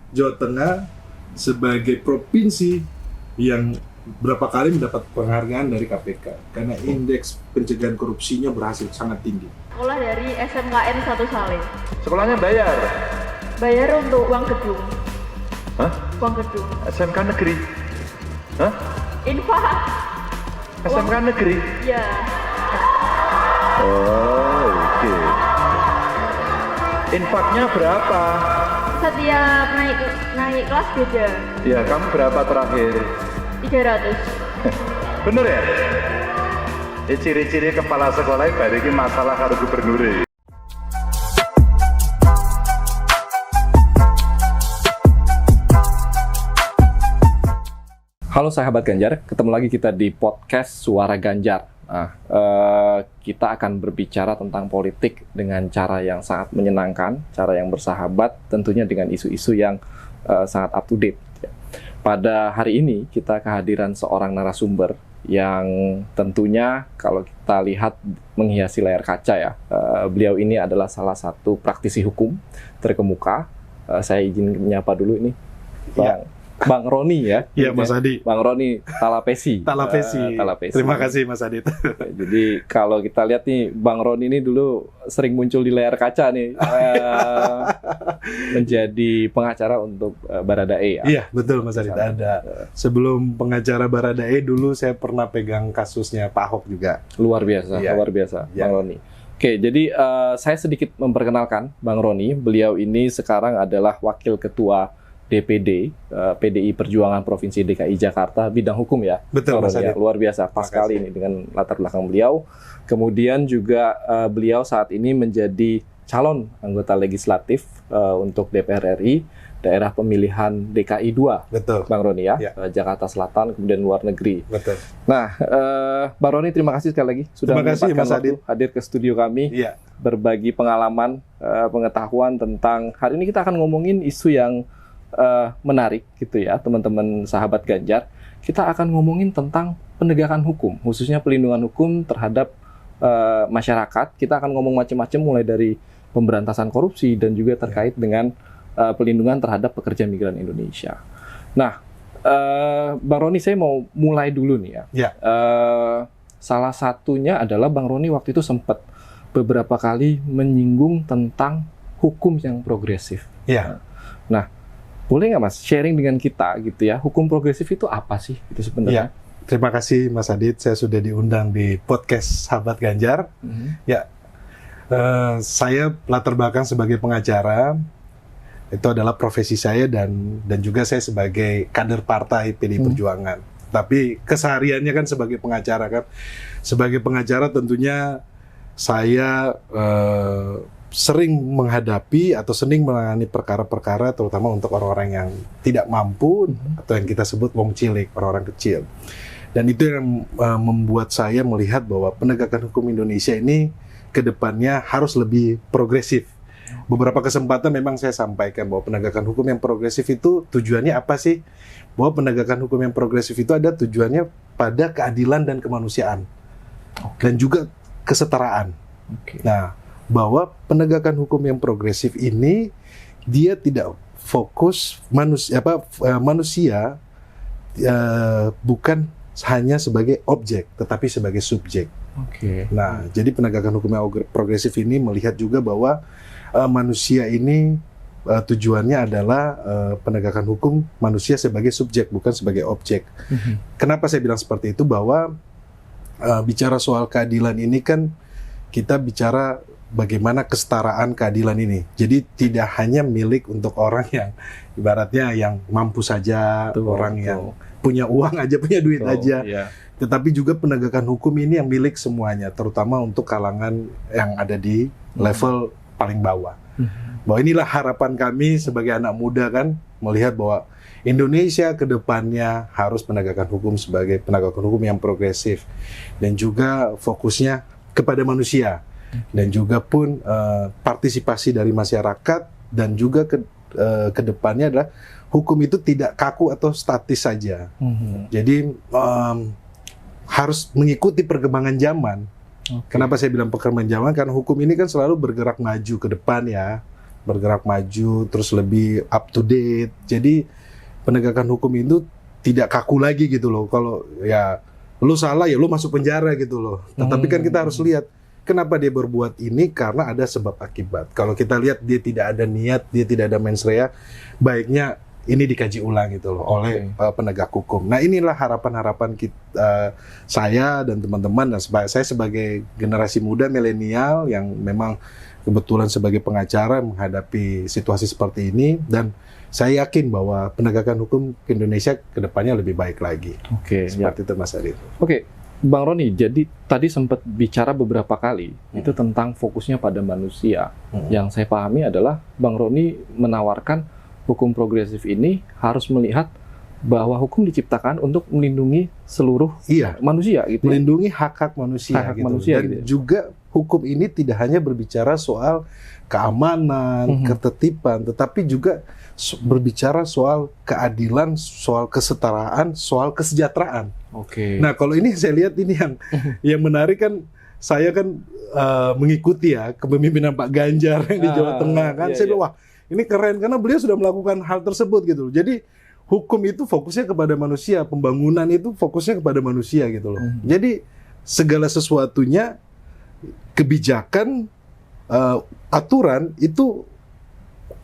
Jawa Tengah sebagai provinsi yang berapa kali mendapat penghargaan dari KPK karena indeks pencegahan korupsinya berhasil sangat tinggi. Sekolah dari SMKN 1 Saleh. Sekolahnya bayar? Bayar untuk uang gedung. Hah? Uang gedung. SMK negeri? Hah? Infak. SMK negeri? Ya. Oh, oke. Infaknya berapa? Setiap naik kelas beda. Ya, kamu berapa terakhir? 300. Bener ya? Ciri-ciri kepala sekolah bariki masalah karo gubernur. Halo sahabat Ganjar, ketemu lagi kita di podcast Suara Ganjar. Nah, kita akan berbicara tentang politik dengan cara yang sangat menyenangkan, cara yang bersahabat, tentunya dengan isu-isu yang sangat up to date. Pada hari ini kita kehadiran seorang narasumber yang tentunya kalau kita lihat menghiasi layar kaca ya. Beliau ini adalah salah satu praktisi hukum terkemuka. Saya izin menyapa dulu ini, Bang Roni ya. Iya, Mas Adi. Bang Roni Talapesi. Talapesi. Terima kasih Mas Adit. Jadi kalau kita lihat nih, Bang Roni ini dulu sering muncul di layar kaca nih, menjadi pengacara untuk Baradae ya. Iya, betul Mas Adit. Ada. Sebelum pengacara Baradae dulu saya pernah pegang kasusnya Pak Ahok juga. Luar biasa, Iya. luar biasa, Iya. Bang Roni. Oke, jadi saya sedikit memperkenalkan Bang Roni. Beliau ini sekarang adalah Wakil Ketua DPD PDI Perjuangan Provinsi DKI Jakarta bidang hukum ya. Betul, Mas ya, Adit. luar biasa, pas sekali ini dengan latar belakang beliau. Kemudian juga beliau saat ini menjadi calon anggota legislatif untuk DPR RI daerah pemilihan DKI 2. Betul. Bang Roni ya, Ya. Jakarta Selatan kemudian luar negeri. Betul. Nah, Bang Roni terima kasih sekali lagi sudah Terima kasih, menyempatkan Mas waktu Adit. hadir ke studio kami, Iya. berbagi pengalaman, pengetahuan tentang hari ini kita akan ngomongin isu yang menarik gitu ya, teman-teman sahabat Ganjar. Kita akan ngomongin tentang penegakan hukum, khususnya pelindungan hukum terhadap masyarakat. Kita akan ngomong macam-macam mulai dari pemberantasan korupsi dan juga terkait dengan pelindungan terhadap pekerja migran Indonesia. Nah, Bang Roni, saya mau mulai dulu nih ya. Ya. Salah satunya adalah Bang Roni waktu itu sempat beberapa kali menyinggung tentang hukum yang progresif. Iya. Nah, boleh nggak Mas sharing dengan kita gitu ya, hukum progresif itu apa sih itu sebenarnya? Iya. Terima kasih Mas Adit, saya sudah diundang di podcast Sahabat Ganjar. Ya, saya latar belakang sebagai pengacara, itu adalah profesi saya dan juga saya sebagai kader partai PDI Perjuangan. Tapi kesehariannya kan sebagai pengacara kan, sebagai pengacara tentunya saya sering menghadapi atau sering menangani perkara-perkara terutama untuk orang-orang yang tidak mampu atau yang kita sebut wong cilik, orang-orang kecil. Dan itu yang membuat saya melihat bahwa penegakan hukum Indonesia ini ke depannya harus lebih progresif. Beberapa kesempatan memang saya sampaikan bahwa penegakan hukum yang progresif itu tujuannya apa sih? Bahwa penegakan hukum yang progresif itu ada tujuannya pada keadilan dan kemanusiaan. Dan juga kesetaraan. Nah, bahwa penegakan hukum yang progresif ini dia tidak fokus manusia bukan hanya sebagai objek tetapi sebagai subjek. Nah, jadi penegakan hukum yang progresif ini melihat juga bahwa manusia ini tujuannya adalah penegakan hukum manusia sebagai subjek bukan sebagai objek. Kenapa saya bilang seperti itu? Bahwa bicara soal keadilan ini kan kita bicara bagaimana kesetaraan keadilan ini. Jadi tidak hanya milik untuk orang yang ibaratnya yang mampu saja, orang yang punya uang aja, punya duit aja. Yeah. Tetapi juga penegakan hukum ini yang milik semuanya, terutama untuk kalangan yang ada di level paling bawah. Bahwa inilah harapan kami sebagai anak muda kan, melihat bahwa Indonesia ke depannya harus penegakan hukum sebagai penegakan hukum yang progresif dan juga fokusnya kepada manusia. Dan juga pun partisipasi dari masyarakat dan juga ke depannya adalah hukum itu tidak kaku atau statis saja. Jadi harus mengikuti perkembangan zaman. Kenapa saya bilang perkembangan zaman? Karena hukum ini kan selalu bergerak maju ke depan ya. bergerak maju, terus lebih up to date. Jadi penegakan hukum itu tidak kaku lagi gitu loh. Kalau ya lu salah ya lu masuk penjara gitu loh. Tetapi kan kita harus lihat kenapa dia berbuat ini, karena ada sebab akibat. Kalau kita lihat dia tidak ada niat, dia tidak ada mens rea, baiknya ini dikaji ulang gitu loh oleh penegak hukum. Nah, inilah harapan-harapan kita, saya dan teman-teman, dan saya sebagai generasi muda milenial yang memang kebetulan sebagai pengacara menghadapi situasi seperti ini, dan saya yakin bahwa penegakan hukum ke Indonesia ke depannya lebih baik lagi. Oke, Seperti itu Mas Adit. Oke, Bang Roni, jadi tadi sempat bicara beberapa kali itu tentang fokusnya pada manusia. Yang saya pahami adalah Bang Roni menawarkan hukum progresif ini harus melihat bahwa hukum diciptakan untuk melindungi seluruh manusia gitu. Melindungi hak-hak manusia, hak gitu. manusia Dan gitu. juga hukum ini tidak hanya berbicara soal keamanan, ketertiban, tetapi juga berbicara soal keadilan, soal kesetaraan, soal kesejahteraan. Oke. Nah, kalau ini saya lihat ini yang menarik kan, saya kan mengikuti ya kepemimpinan Pak Ganjar yang di Jawa Tengah kan. Saya bilang, wah, ini keren karena beliau sudah melakukan hal tersebut gitu. Jadi hukum itu fokusnya kepada manusia, pembangunan itu fokusnya kepada manusia gitu loh. Jadi segala sesuatunya, kebijakan, aturan itu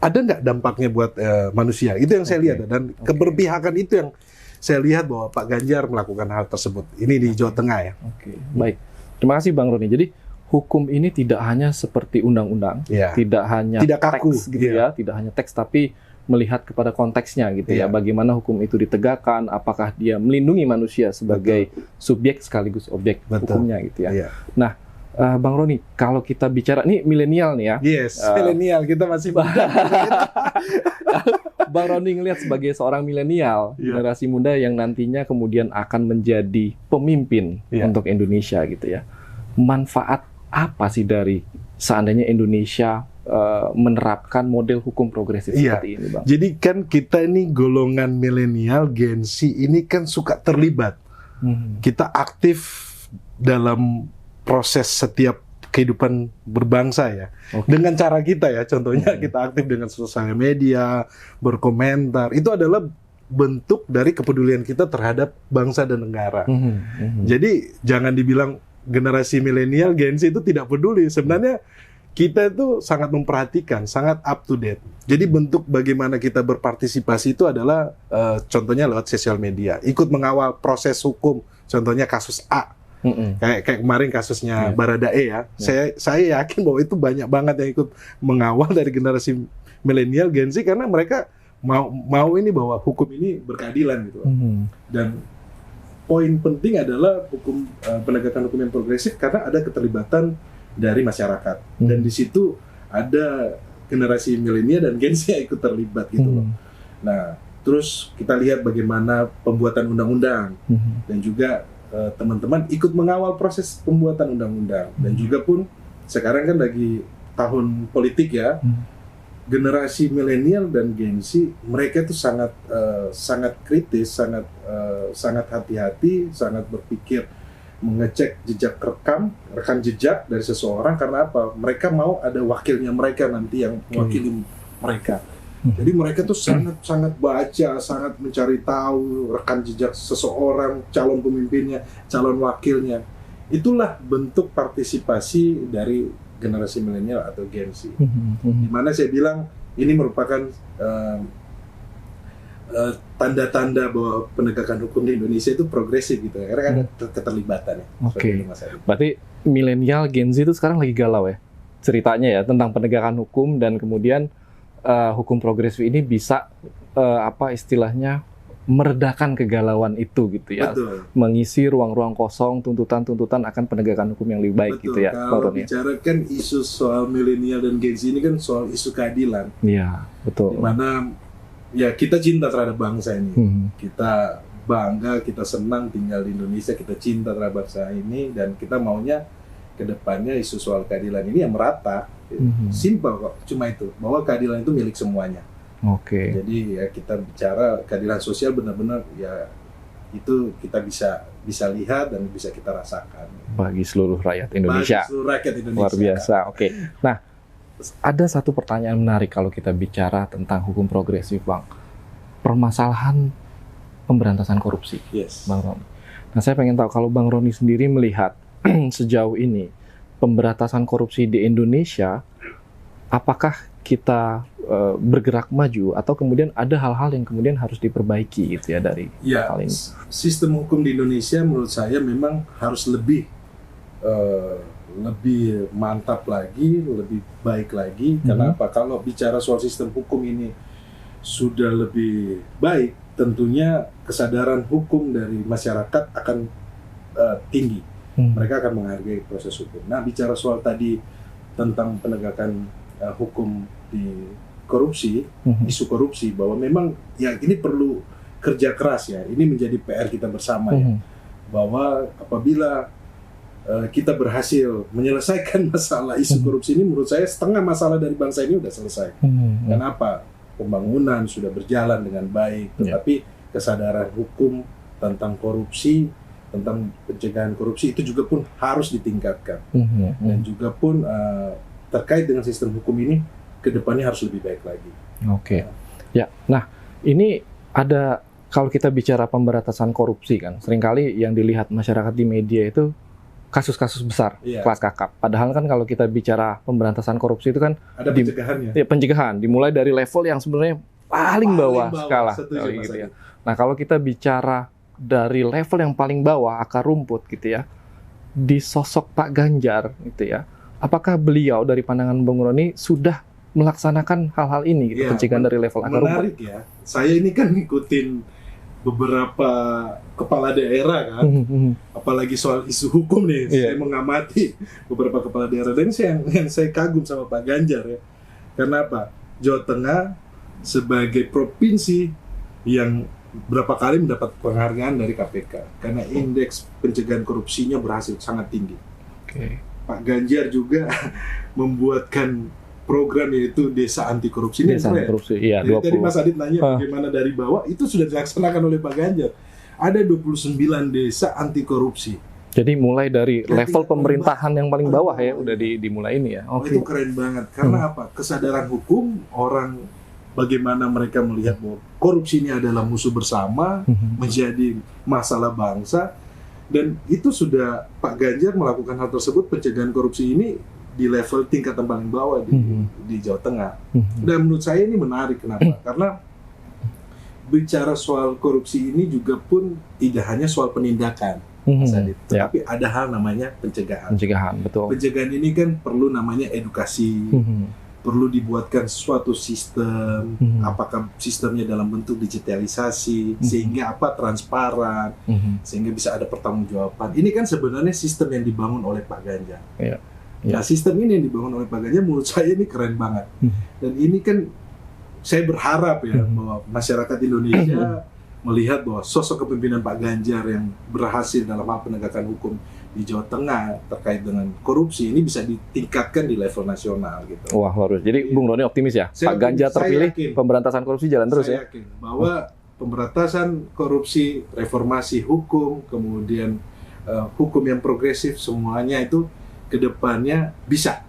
ada nggak dampaknya buat manusia? Itu yang saya lihat, dan keberpihakan itu yang saya lihat bahwa Pak Ganjar melakukan hal tersebut. Ini di Jawa Tengah ya. Oke, baik. Terima kasih Bang Roni. Jadi hukum ini tidak hanya seperti undang-undang, tidak hanya tidak kaku, teks gitu ya, tidak hanya teks, tapi melihat kepada konteksnya gitu ya. Bagaimana hukum itu ditegakkan, apakah dia melindungi manusia sebagai subjek sekaligus objek hukumnya gitu ya. Nah, Bang Roni, kalau kita bicara ini milenial nih ya. Yes, milenial, kita masih Bang Roni ngelihat sebagai seorang milenial, generasi muda yang nantinya kemudian akan menjadi pemimpin untuk Indonesia gitu ya. Manfaat apa sih dari seandainya Indonesia menerapkan model hukum progresif seperti ini, Bang? Jadi kan kita ini golongan milenial, Gen Z ini kan suka terlibat. Kita aktif dalam proses setiap kehidupan berbangsa ya. Dengan cara kita ya, contohnya kita aktif dengan sosial media, berkomentar. Itu adalah bentuk dari kepedulian kita terhadap bangsa dan negara. Jadi jangan dibilang generasi milenial, Gen Z itu tidak peduli. Sebenarnya kita itu sangat memperhatikan, sangat up to date. Jadi bentuk bagaimana kita berpartisipasi itu adalah contohnya lewat sosial media. Ikut mengawal proses hukum, contohnya kasus A. Kayak kemarin kasusnya Baradae ya. Saya yakin bahwa itu banyak banget yang ikut mengawal dari generasi milenial, Gen Z, karena mereka mau ini bahwa hukum ini berkeadilan gitu. Dan poin penting adalah hukum penegakan hukum yang progresif karena ada keterlibatan dari masyarakat, dan di situ ada generasi milenial dan Gen Z yang ikut terlibat gitu loh. Nah, terus kita lihat bagaimana pembuatan undang-undang, dan juga teman-teman ikut mengawal proses pembuatan undang-undang, dan juga pun sekarang kan lagi tahun politik ya. Generasi milenial dan Gen Z, mereka itu sangat kritis, sangat hati-hati, sangat berpikir, mengecek jejak rekam jejak dari seseorang. Karena apa? Mereka mau ada wakilnya mereka nanti yang mewakili mereka. Jadi mereka tuh sangat baca, sangat mencari tahu rekam jejak seseorang, calon pemimpinnya, calon wakilnya. Itulah bentuk partisipasi dari generasi milenial atau Gen Z. Di mana saya bilang ini merupakan tanda-tanda bahwa penegakan hukum di Indonesia itu progresif gitu ya, karena ada keterlibatan ya. Berarti milenial, Gen Z itu sekarang lagi galau ya ceritanya ya tentang penegakan hukum, dan kemudian hukum progresif ini bisa istilahnya meredakan kegalauan itu gitu ya. Betul. Mengisi ruang-ruang kosong tuntutan-tuntutan akan penegakan hukum yang lebih baik. Betul. Gitu ya. Kalau bicara kan isu soal milenial dan Gen Z ini kan soal isu keadilan. Iya, betul. Dimana ya kita cinta terhadap bangsa ini. Kita bangga, kita senang tinggal di Indonesia, kita cinta terhadap bangsa ini, dan kita maunya ke depannya isu soal keadilan ini yang merata. Simpel kok, cuma itu, bahwa keadilan itu milik semuanya. Jadi ya kita bicara keadilan sosial benar-benar ya itu kita bisa lihat dan bisa kita rasakan bagi seluruh rakyat Indonesia. Bagi seluruh rakyat Indonesia. Luar biasa. Nah, ada satu pertanyaan menarik kalau kita bicara tentang hukum progresif, Bang. Permasalahan pemberantasan korupsi, Yes. Bang Roni. Nah, saya pengen tahu kalau Bang Roni sendiri melihat sejauh ini pemberantasan korupsi di Indonesia, apakah kita bergerak maju atau kemudian ada hal-hal yang kemudian harus diperbaiki gitu ya dari Ya, hal ini? sistem hukum di Indonesia menurut saya memang harus lebih mantap lagi, lebih baik lagi. Kenapa? Kalau bicara soal sistem hukum ini sudah lebih baik, tentunya kesadaran hukum dari masyarakat akan tinggi. Mereka akan menghargai proses hukum. Nah, bicara soal tadi tentang penegakan hukum di korupsi, isu korupsi, bahwa memang ya ini perlu kerja keras ya. Ini menjadi PR kita bersama ya. Bahwa apabila kita berhasil menyelesaikan masalah isu korupsi ini, menurut saya setengah masalah dari bangsa ini sudah selesai. Kenapa? Pembangunan sudah berjalan dengan baik, tetapi kesadaran hukum tentang korupsi, tentang pencegahan korupsi itu juga pun harus ditingkatkan. Dan juga pun terkait dengan sistem hukum ini, kedepannya harus lebih baik lagi. Oke. Ya, nah ini ada, kalau kita bicara pemberantasan korupsi kan, seringkali yang dilihat masyarakat di media itu kasus-kasus besar, kelas kakap. Padahal kan kalau kita bicara pemberantasan korupsi itu kan ada pencegahannya. Pencegahan dimulai dari level yang sebenarnya paling bawah skala. Setuju, Gitu ya. Nah, kalau kita bicara dari level yang paling bawah, akar rumput gitu ya, di sosok Pak Ganjar gitu ya, apakah beliau dari pandangan Bung Roni sudah melaksanakan hal-hal ini gitu, pencegahan dari level akar rumput? Menarik ya. Saya ini kan ngikutin beberapa kepala daerah kan, apalagi soal isu hukum nih. Saya mengamati beberapa kepala daerah, dan yang saya kagum sama Pak Ganjar ya. Karena apa? Jawa Tengah sebagai provinsi yang berapa kali mendapat penghargaan dari KPK karena indeks pencegahan korupsinya berhasil sangat tinggi. Pak Ganjar juga membuatkan program yaitu Desa Anti Korupsi. Desa Anti Korupsi, iya. Jadi tadi Mas Adit nanya bagaimana dari bawah, itu sudah dilaksanakan oleh Pak Ganjar. Ada 29 desa anti korupsi. Jadi mulai dari level pemerintahan yang paling bawah ya, udah dimulai ini ya. Itu keren banget. Karena apa? Kesadaran hukum, orang bagaimana mereka melihat bahwa korupsi ini adalah musuh bersama, menjadi masalah bangsa. Dan itu sudah Pak Ganjar melakukan hal tersebut, pencegahan korupsi ini di level tingkatan paling bawah di Jawa Tengah. Dan menurut saya ini menarik. Kenapa? Karena bicara soal korupsi ini juga pun tidak hanya soal penindakan, tapi ada hal namanya pencegahan. Pencegahan, betul. Pencegahan ini kan perlu namanya edukasi, perlu dibuatkan suatu sistem, apakah sistemnya dalam bentuk digitalisasi, sehingga transparan, sehingga bisa ada pertanggungjawaban. Ini kan sebenarnya sistem yang dibangun oleh Pak Ganjar. Nah, sistem ini yang dibangun oleh Pak Ganjar menurut saya ini keren banget. Dan ini kan saya berharap ya bahwa masyarakat Indonesia melihat bahwa sosok kepemimpinan Pak Ganjar yang berhasil dalam hal penegakan hukum di Jawa Tengah terkait dengan korupsi ini bisa ditingkatkan di level nasional gitu. Wah, harus. Jadi Bung Roni optimis ya? Pak Ganjar terpilih, pemberantasan korupsi jalan terus ya? Saya yakin bahwa pemberantasan korupsi, reformasi hukum, kemudian hukum yang progresif, semuanya itu kedepannya bisa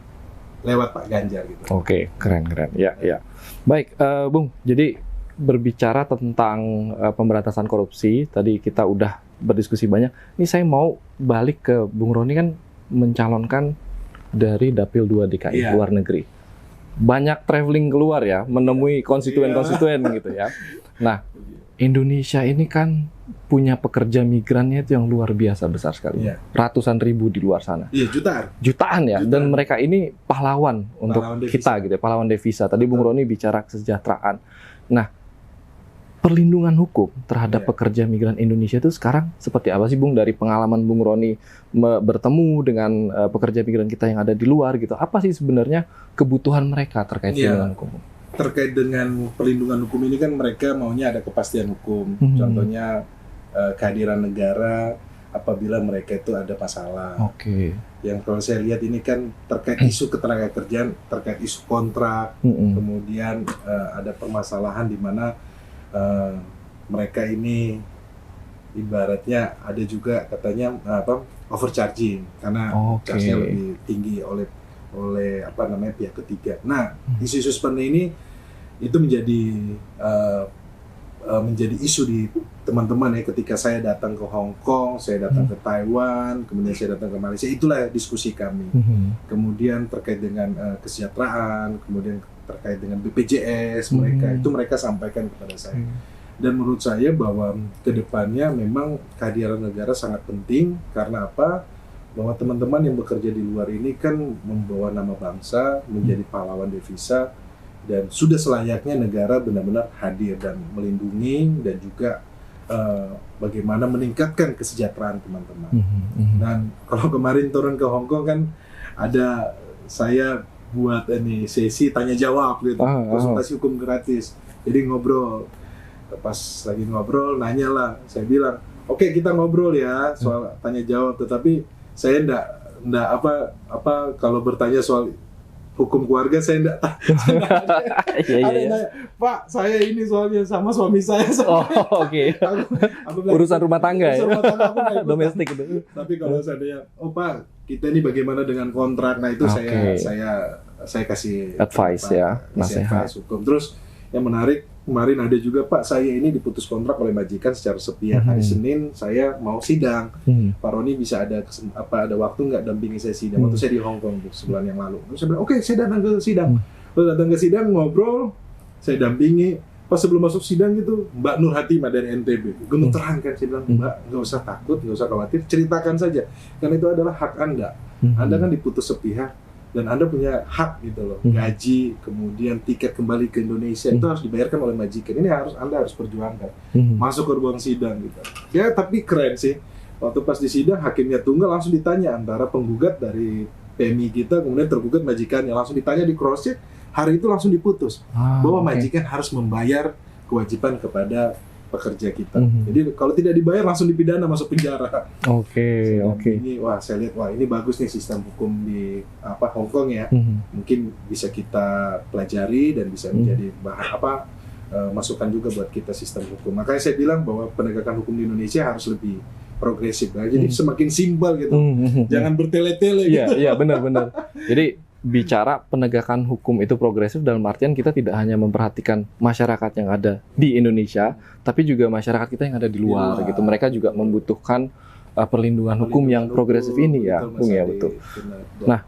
lewat Pak Ganjar gitu. Oke, keren. Ya. Baik, Bung. Jadi berbicara tentang pemberantasan korupsi, tadi kita udah berdiskusi banyak. Ini saya mau balik ke Bung Roni, kan mencalonkan dari Dapil 2 DKI luar negeri. Banyak traveling keluar ya, menemui konstituen-konstituen gitu ya. Nah, Indonesia ini kan punya pekerja migrannya itu yang luar biasa besar sekali. Ratusan ribu di luar sana. Jutaan ya. Dan mereka ini pahlawan untuk kita gitu ya, pahlawan devisa. Tadi Bung Roni bicara kesejahteraan. Nah, perlindungan hukum terhadap pekerja migran Indonesia itu sekarang seperti apa sih, Bung, dari pengalaman Bung Roni bertemu dengan pekerja migran kita yang ada di luar gitu? Apa sih sebenarnya kebutuhan mereka terkait perlindungan hukum? Terkait dengan perlindungan hukum ini kan mereka maunya ada kepastian hukum. Contohnya kehadiran negara apabila mereka itu ada masalah. Yang kalau saya lihat ini kan terkait isu ketenagakerjaan, terkait isu kontrak, kemudian ada permasalahan di mana mereka ini ibaratnya ada juga katanya overcharging karena charge-nya lebih tinggi oleh pihak ketiga. Nah, isu-isu seperti ini itu menjadi isu di teman-teman ya, ketika saya datang ke Hong Kong, saya datang ke Taiwan, kemudian saya datang ke Malaysia, itulah diskusi kami. Kemudian terkait dengan kesejahteraan, kemudian terkait dengan BPJS itu mereka sampaikan kepada saya. Dan menurut saya bahwa kedepannya memang kehadiran negara sangat penting. Karena apa? Bahwa teman-teman yang bekerja di luar ini kan membawa nama bangsa, menjadi pahlawan devisa, dan sudah selayaknya negara benar-benar hadir dan melindungi dan juga bagaimana meningkatkan kesejahteraan teman-teman. Dan kalau kemarin turun ke Hong Kong kan ada saya buat sesi tanya jawab gitu, konsultasi hukum gratis. Jadi ngobrol, pas lagi ngobrol nanyalah, saya bilang oke, kita ngobrol ya soal tanya jawab, tetapi saya enggak kalau bertanya soal hukum keluarga saya enggak ada yang nanya, Pak, saya ini soalnya sama suami saya. Oke. Aku urusan rumah tangga ya. Domestik itu. Tapi kalau seandainya, Pak, kita ini bagaimana dengan kontrak? Nah, itu saya kasih advice nasihat hukum. Terus yang menarik, kemarin ada juga, Pak, saya ini diputus kontrak oleh majikan secara sepihak. Hari Senin saya mau sidang. Pak Roni bisa ada waktu nggak dampingi saya sidang? Waktu saya di Hong Kong sebulan yang lalu. Terus saya bilang, oke, saya datang ke sidang. Terus datang ke sidang, ngobrol, saya dampingi. Pas sebelum masuk sidang gitu, Mbak Nur Hatimah dari NTB, gemeteran kan, saya bilang, Mbak, nggak usah takut, nggak usah khawatir, ceritakan saja. Karena itu adalah hak Anda. Anda kan diputus sepihak, dan Anda punya hak gitu loh, gaji, kemudian tiket kembali ke Indonesia itu harus dibayarkan oleh majikan. Ini Anda harus perjuangkan. Masuk ke ruang sidang gitu. Ya, tapi keren sih. Waktu pas di sidang, hakimnya tunggal langsung ditanya antara penggugat dari PMI kita, kemudian tergugat majikannya, langsung ditanya di cross check, hari itu langsung diputus bahwa majikan harus membayar kewajiban kepada pekerja kita. Jadi kalau tidak dibayar langsung dipidana, masuk penjara. Oke. Ini saya lihat ini bagus nih sistem hukum di Hong Kong ya. Mungkin bisa kita pelajari dan bisa menjadi bahan masukan juga buat kita sistem hukum. Makanya saya bilang bahwa penegakan hukum di Indonesia harus lebih progresif. Nah, jadi semakin simpel gitu. Jangan bertele-tele gitu. Iya, benar. Jadi bicara penegakan hukum itu progresif dalam artian kita tidak hanya memperhatikan masyarakat yang ada di Indonesia, tapi juga masyarakat kita yang ada di luar gitu. Mereka juga membutuhkan perlindungan hukum yang progresif ini ya, Bung ya, betul. Nah,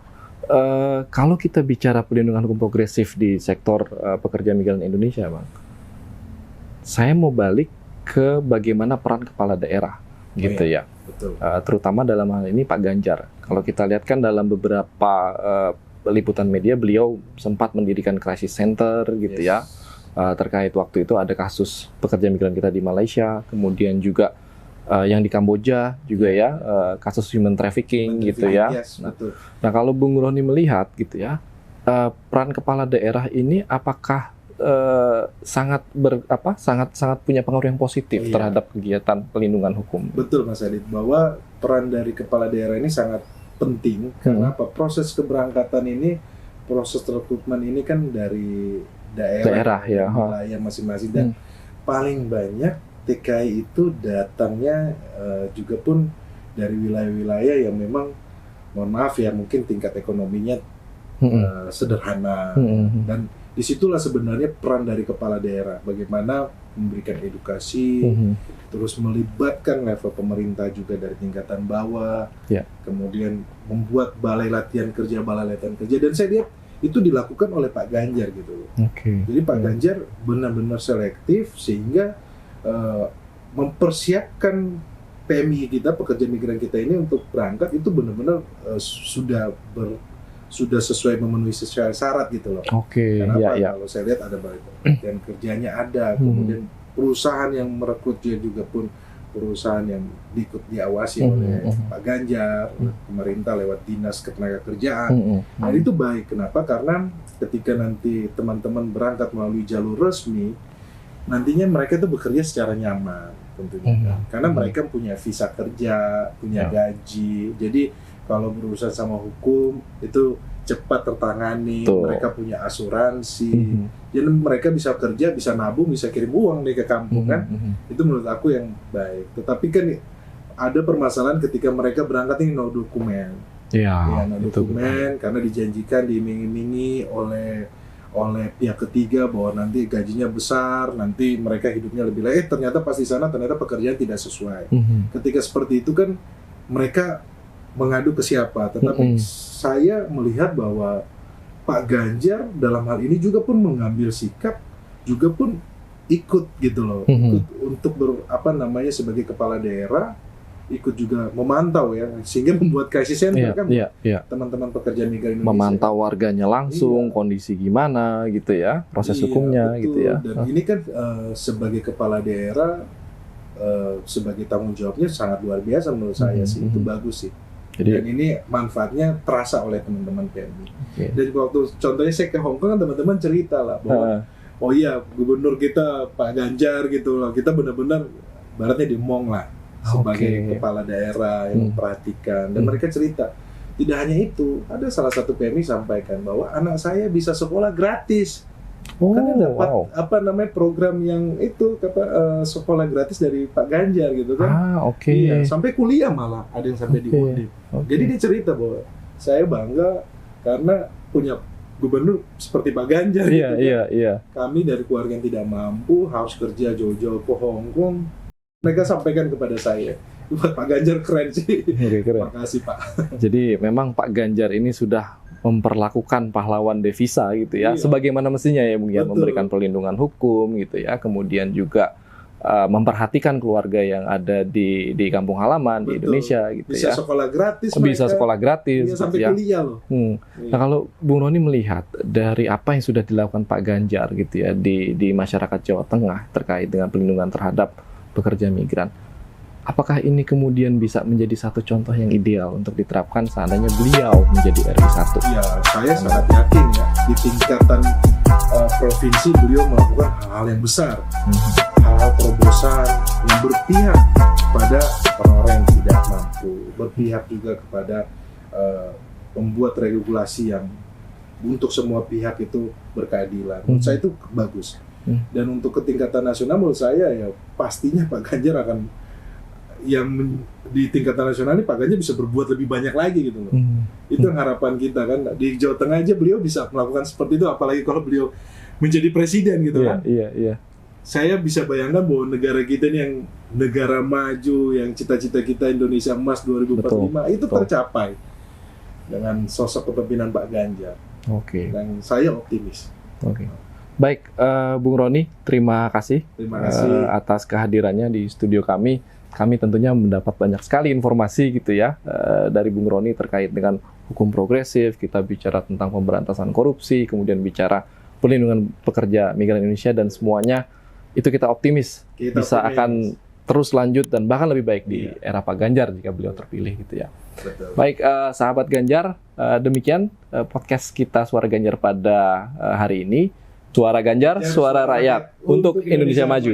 kalau kita bicara perlindungan hukum progresif di sektor pekerja migran Indonesia, Bang, saya mau balik ke bagaimana peran kepala daerah gitu ya. Betul. Terutama dalam hal ini Pak Ganjar. Kalau kita lihat kan dalam beberapa liputan media, beliau sempat mendirikan crisis center gitu ya. Terkait waktu itu ada kasus pekerja migran kita di Malaysia, kemudian juga yang di Kamboja juga ya, kasus human trafficking gitu ya. Nah, kalau Bung Roni melihat gitu ya, peran kepala daerah ini apakah sangat punya pengaruh yang positif terhadap kegiatan pelindungan hukum? Betul, Mas Adit, bahwa peran dari kepala daerah ini sangat penting. Karena proses keberangkatan ini, proses rekrutmen ini kan dari daerah ya, wilayah masing-masing, dan paling banyak TKI itu datangnya juga pun dari wilayah-wilayah yang memang, mohon maaf ya, mungkin tingkat ekonominya sederhana. Dan disitulah sebenarnya peran dari kepala daerah, bagaimana memberikan edukasi, terus melibatkan level pemerintah juga dari tingkatan bawah, kemudian membuat balai latihan kerja, dan saya lihat itu dilakukan oleh Pak Ganjar gitu. Jadi Pak Ganjar benar-benar selektif sehingga mempersiapkan PMI kita, pekerja migran kita ini untuk berangkat itu benar-benar sudah sesuai memenuhi syarat gitu loh. Kenapa? Kalau saya lihat ada dan kerjanya ada, kemudian perusahaan yang merekrut dia juga pun perusahaan yang diawasi oleh Pak Ganjar, pemerintah lewat dinas ketenagakerjaan. Dan itu baik. Kenapa? Karena ketika nanti teman-teman berangkat melalui jalur resmi, nantinya mereka itu bekerja secara nyaman tentunya. Karena mereka punya visa kerja, punya gaji. Jadi kalau berurusan sama hukum itu cepat tertangani, mereka punya asuransi, jadi mereka bisa kerja, bisa nabung, bisa kirim uang nih ke kampung kan. Itu menurut aku yang baik. Tetapi kan ada permasalahan ketika mereka berangkat ini no dokumen. Ya, Iya, itu dokumen karena dijanjikan diiming-imingi oleh pihak ketiga bahwa nanti gajinya besar, nanti mereka hidupnya lebih layak. Ternyata pas di sana ternyata pekerjaan tidak sesuai. Ketika seperti itu kan mereka mengadu ke siapa? Tetapi saya melihat bahwa Pak Ganjar dalam hal ini juga pun mengambil sikap, juga pun ikut gitu loh, ikut untuk sebagai kepala daerah, ikut juga memantau ya, sehingga membuat crisis center kan teman-teman pekerja migran Indonesia memantau warganya langsung, kondisi gimana gitu ya, proses hukumnya betul. gitu ya. Dan ini kan sebagai kepala daerah, sebagai tanggung jawabnya sangat luar biasa menurut saya sih, itu bagus sih. Dan ini manfaatnya terasa oleh teman-teman PMI. Dan waktu contohnya saya ke Hong Kong kan teman-teman cerita lah bahwa oh iya gubernur kita Pak Ganjar gitu loh, kita benar-benar baratnya dimong lah sebagai kepala daerah yang memperhatikan. Dan mereka cerita tidak hanya itu, ada salah satu PMI sampaikan bahwa anak saya bisa sekolah gratis. Karena dapat program yang itu sekolah gratis dari Pak Ganjar gitu kan. Iya, sampai kuliah malah ada yang sampai di Undip. Jadi dia cerita bahwa saya bangga karena punya gubernur seperti Pak Ganjar. Iya. Kami dari keluarga yang tidak mampu harus kerja jauh-jauh ke Hong Kong. Mereka sampaikan kepada saya, buat Pak Ganjar keren sih. Keren. Terima kasih Pak. Jadi memang Pak Ganjar ini sudah memperlakukan pahlawan devisa gitu ya, sebagaimana mestinya ya Bung Gian, memberikan perlindungan hukum gitu ya, kemudian juga memperhatikan keluarga yang ada di kampung halaman di Indonesia gitu bisa ya. Sekolah gratis bisa sekolah gratis gitu sampai ya. Kuliah loh. Nah kalau Bung Roni melihat dari apa yang sudah dilakukan Pak Ganjar gitu ya di masyarakat Jawa Tengah terkait dengan perlindungan terhadap pekerja migran, apakah ini kemudian bisa menjadi satu contoh yang ideal untuk diterapkan seandainya beliau menjadi RI 1? Ya, saya sangat yakin ya, di tingkatan provinsi beliau melakukan hal-hal yang besar, hal-hal terobosan yang berpihak pada orang-orang yang tidak mampu, berpihak juga kepada membuat regulasi yang untuk semua pihak itu berkeadilan. Menurut saya itu bagus. Dan untuk ketingkatan nasional menurut saya ya pastinya Pak Ganjar akan di tingkatan nasional ini Pak Ganjar bisa berbuat lebih banyak lagi gitu loh. Itu harapan kita kan. Di Jawa Tengah aja beliau bisa melakukan seperti itu, apalagi kalau beliau menjadi presiden gitu kan. Iya. Saya bisa bayangkan bahwa negara kita ini yang negara maju, yang cita-cita kita Indonesia Emas 2045 itu tercapai dengan sosok kepemimpinan Pak Ganjar. Dan saya optimis. Baik, Bung Roni, terima kasih atas kehadirannya di studio kami. Kami tentunya mendapat banyak sekali informasi gitu ya dari Bung Roni terkait dengan hukum progresif. Kita bicara tentang pemberantasan korupsi, kemudian bicara perlindungan pekerja migran Indonesia, dan semuanya itu kita optimis akan terus lanjut dan bahkan lebih baik di era Pak Ganjar jika beliau terpilih gitu ya. Betul. Baik, sahabat Ganjar, demikian podcast kita Suara Ganjar pada hari ini. Suara Ganjar, suara rakyat untuk Indonesia maju.